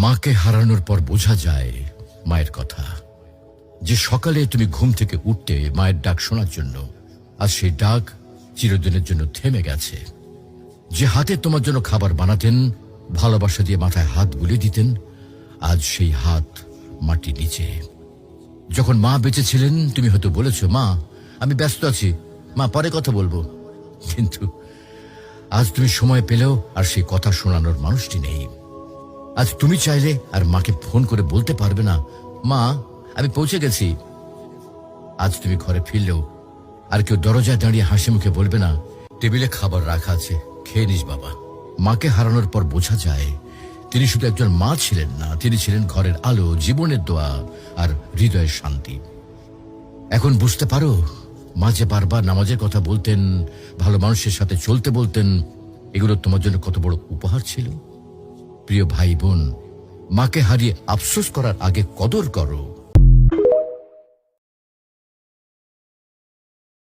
মাকে হারানোর পর বোঝা যায় মায়ের কথা, যে সকালে তুমি ঘুম থেকে উঠতে মায়ের ডাক শোনার জন্য, আর সেই ডাক চিরদিনের জন্য থেমে গেছে। যে হাতে তোমার জন্য খাবার বানাতেন, ভালোবাসা দিয়ে মাথায় হাত বুলিয়ে দিতেন, আজ সেই হাত মাটির নিচে। যখন মা বেঁচে ছিলেন তুমি হয়তো বলেছ, মা আমি ব্যস্ত আছি, মা পরে কথা বলবো। কিন্তু আজ তুমি সময় পেলেও আর সেই কথা শোনানোর মানুষটি নেই। আজ তুমি চাইলে আর মাকে ফোন করে বলতে পারবে না, মা আমি পৌঁছে গেছি। আজ তুমি ঘরে ফিরলেও আর কেউ দরজায় দাঁড়িয়ে হাসি মুখে বলবে না, টেবিলে খাবার রাখা আছে, খেয়ে নিস বাবা। মাকে হারানোর পর বোঝা যায় তিনি শুধু একজন মা ছিলেন না, তিনি ছিলেন ঘরের আলো, জীবনের দোয়া আর হৃদয়ের শান্তি। এখন বুঝতে পারো মা যে বারবার নামাজের কথা বলতেন, ভালো মানুষের সাথে চলতে বলতেন, এগুলো তোমার জন্য কত বড় উপহার ছিল। প্রিয় ভাই বোন, মাকে হারিয়ে আফসোস করার আগে কদর করো।